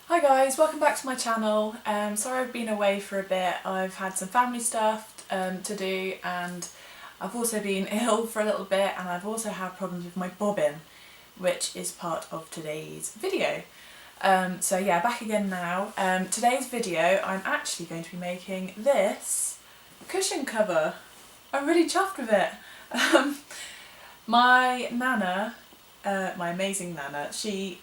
Hi guys, welcome back to my channel. Sorry I've been away for a bit. I've had some family stuff to do, and I've also been ill for a little bit, and I've also had problems with my bobbin, which is part of today's video. So yeah, back again now. Today's video I'm actually going to be making this cushion cover. I'm really chuffed with it. My nana, my amazing nana, she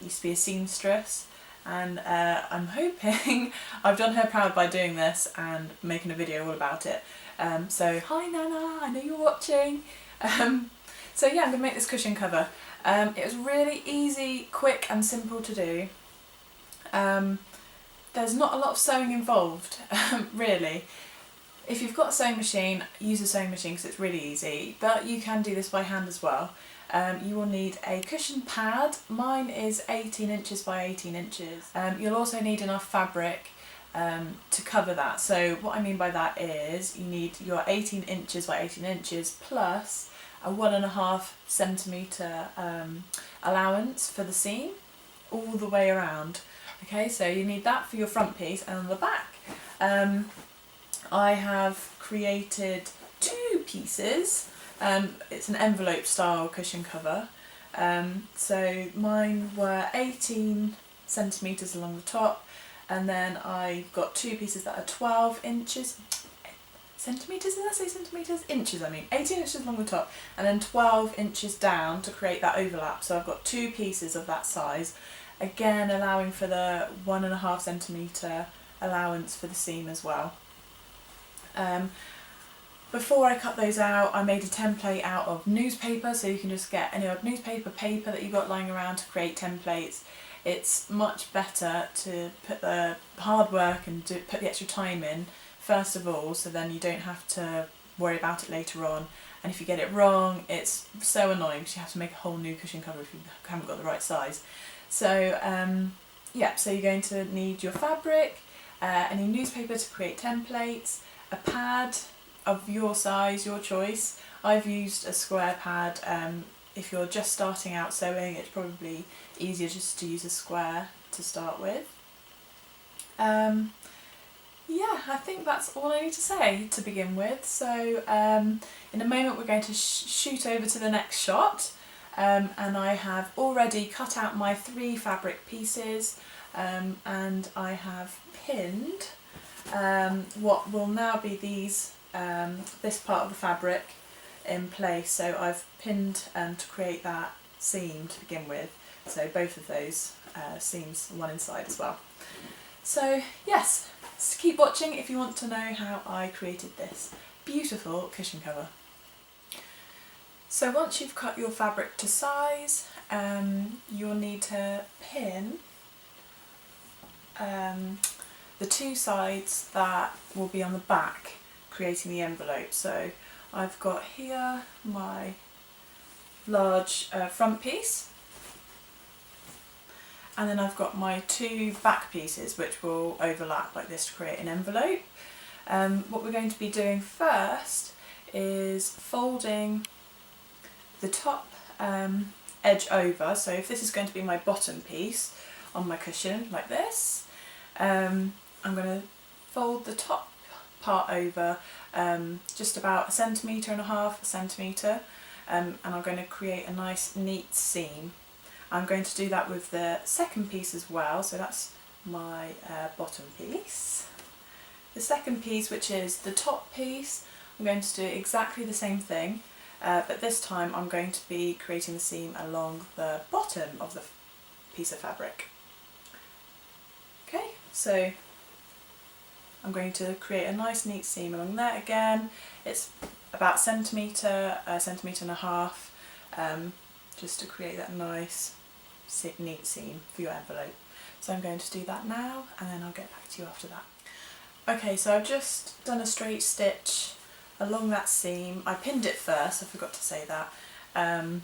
used to be a seamstress, and I'm hoping I've done her proud by doing this and making a video all about it. So hi Nana, I know you're watching. So yeah, I'm going to make this cushion cover. It was really easy, quick and simple to do. There's not a lot of sewing involved, really. If you've got a sewing machine, use a sewing machine because it's really easy, but you can do this by hand as well. You will need a cushion pad. Mine is 18 inches by 18 inches. You'll also need enough fabric to cover that. So what I mean by that is you need your 18 inches by 18 inches plus a 1.5 centimetre allowance for the seam all the way around. Okay, so you need that for your front piece, and on the back I have created two pieces. It's an envelope style cushion cover. So mine were 18 centimetres along the top, and then I've got two pieces that are 12 inches. Centimetres, did I say centimetres? Inches, I mean. 18 inches along the top and then 12 inches down to create that overlap. So I've got two pieces of that size, again allowing for the 1.5 centimetre allowance for the seam as well. Before I cut those out, I made a template out of newspaper, so you can just get any old newspaper paper that you've got lying around to create templates. It's much better to put the hard work and put the extra time in first of all, so then you don't have to worry about it later on. And if you get it wrong, it's so annoying because you have to make a whole new cushion cover if you haven't got the right size. So yeah, so you're going to need your fabric, any newspaper to create templates, a pad of your size, your choice. I've used a square pad. If you're just starting out sewing, it's probably easier just to use a square to start with. Yeah, I think that's all I need to say to begin with. So in a moment we're going to shoot over to the next shot, and I have already cut out my 3 fabric pieces, and I have pinned what will now be these this part of the fabric in place. So I've pinned to create that seam to begin with, so both of those seams, one inside as well. So yes, keep watching if you want to know how I created this beautiful cushion cover. So once you've cut your fabric to size, you'll need to pin the 2 sides that will be on the back, creating the envelope. So I've got here my large front piece, and then I've got my 2 back pieces which will overlap like this to create an envelope. What we're going to be doing first is folding the top edge over. So if this is going to be my bottom piece on my cushion like this, I'm going to fold the top part over just about 1.5 centimetre, and I'm going to create a nice neat seam. I'm going to do that with the second piece as well, so that's my bottom piece. The second piece, which is the top piece, I'm going to do exactly the same thing, but this time I'm going to be creating the seam along the bottom of the piece of fabric. Okay, so I'm going to create a nice neat seam along there. Again, it's about centimetre, 1.5 centimetres, just to create that nice neat seam for your envelope. So I'm going to do that now, and then I'll get back to you after that. Okay, so I've just done a straight stitch along that seam. I pinned it first, I forgot to say that. I've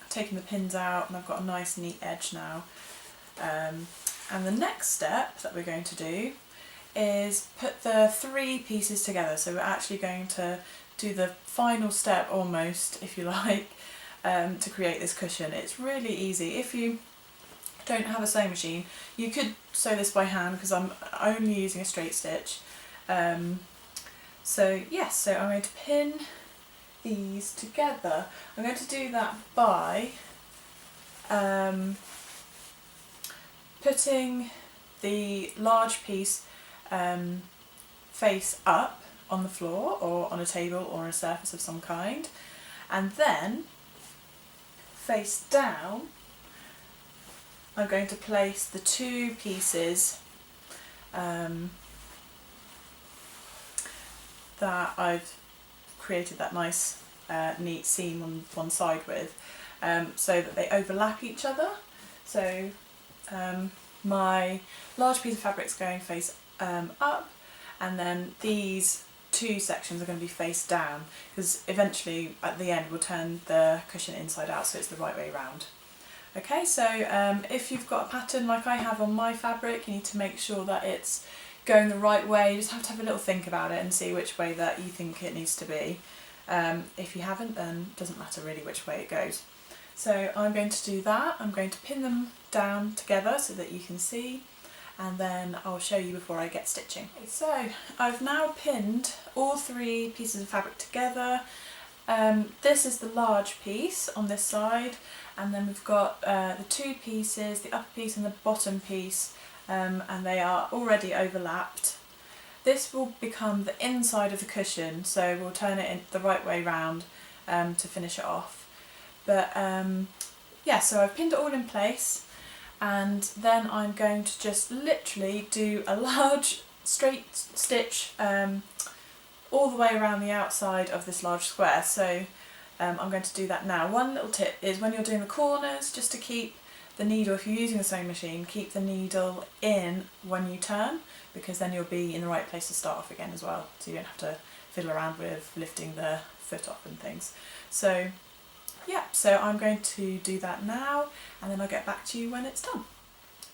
taken the pins out and I've got a nice neat edge now. And the next step that we're going to do is put the 3 pieces together. So we're actually going to do the final step almost, if you like, to create this cushion. It's really easy. If you don't have a sewing machine, you could sew this by hand because I'm only using a straight stitch. So yes, so I'm going to pin these together. I'm going to do that by putting the large piece face up on the floor or on a table or on a surface of some kind, and then face down I'm going to place the two pieces that I've created that nice neat seam on one side with, so that they overlap each other. So my large piece of fabric is going face up, and then these two sections are going to be face down, because eventually at the end we'll turn the cushion inside out so it's the right way round. Okay, so if you've got a pattern like I have on my fabric, you need to make sure that it's going the right way. You just have to have a little think about it and see which way that you think it needs to be. If you haven't, then it doesn't matter really which way it goes. So I'm going to do that. I'm going to pin them down together so that you can see, and then I'll show you before I get stitching. Okay, so I've now pinned all three pieces of fabric together. This is the large piece on this side, and then we've got the two pieces, the upper piece and the bottom piece, and they are already overlapped. This will become the inside of the cushion, so we'll turn it in the right way round to finish it off. But yeah, so I've pinned it all in place, and then I'm going to just literally do a large straight stitch all the way around the outside of this large square. So I'm going to do that now. One little tip is when you're doing the corners, just to keep the needle, if you're using a sewing machine, keep the needle in when you turn, because then you'll be in the right place to start off again as well, so you don't have to fiddle around with lifting the foot off and things. So yeah, so I'm going to do that now, and then I'll get back to you when it's done.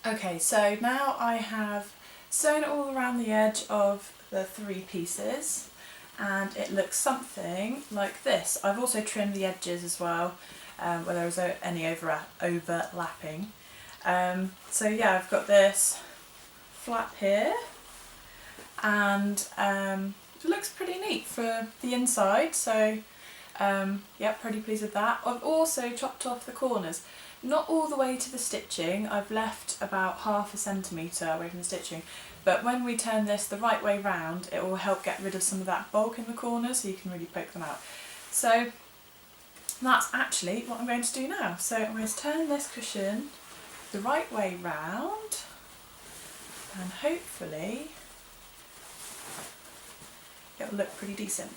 Okay, so now I have sewn it all around the edge of the three pieces, and it looks something like this. I've also trimmed the edges as well, where there was any overlapping. So yeah, I've got this flap here, and it looks pretty neat for the inside, so yeah, pretty pleased with that. I've also chopped off the corners, not all the way to the stitching. I've left about ½ centimetre away from the stitching, but when we turn this the right way round, it will help get rid of some of that bulk in the corners, so you can really poke them out. So that's actually what I'm going to do now. So I'm going to turn this cushion the right way round, and hopefully it'll look pretty decent.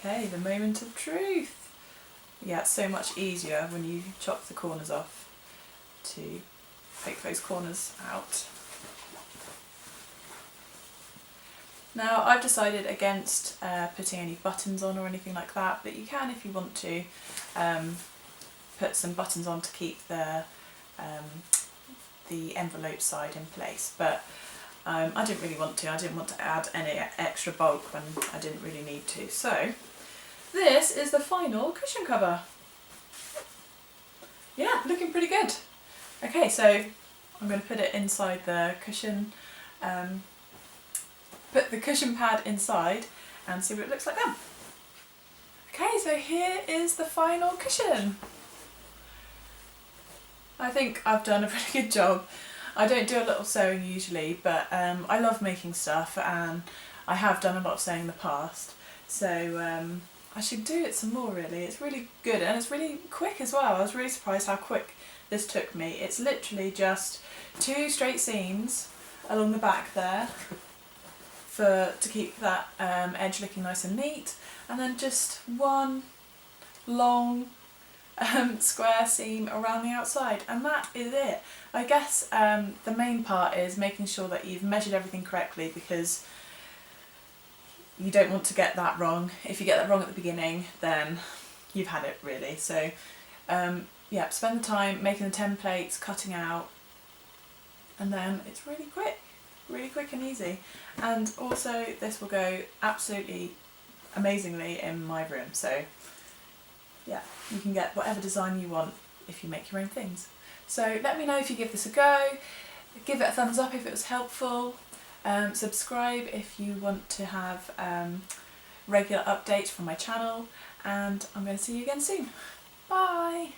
Okay, the moment of truth. Yeah, it's so much easier when you chop the corners off to poke those corners out. Now I've decided against putting any buttons on or anything like that, but you can, if you want to, put some buttons on to keep the envelope side in place, but I didn't really want to. I didn't want to add any extra bulk when I didn't really need to. So this is the final cushion cover. Yeah, looking pretty good. Okay, so I'm going to put it inside the cushion, put the cushion pad inside and see what it looks like then. Okay, so here is the final cushion. I think I've done a pretty good job. I don't do a lot of sewing usually, but I love making stuff, and I have done a lot of sewing in the past, so I should do it some more really. It's really good, and it's really quick as well. I was really surprised how quick this took me. It's literally just 2 straight seams along the back there to keep that edge looking nice and neat, and then just one long square seam around the outside, and that is it. I guess the main part is making sure that you've measured everything correctly, because you don't want to get that wrong. If you get that wrong at the beginning, then you've had it really. So yeah, spend the time making the templates, cutting out, and then it's really quick. really quick and easy. And also this will go absolutely amazingly in my room, so yeah, you can get whatever design you want if you make your own things. So let me know if you give this a go, give it a thumbs up if it was helpful, subscribe if you want to have regular updates from my channel, and I'm going to see you again soon. Bye!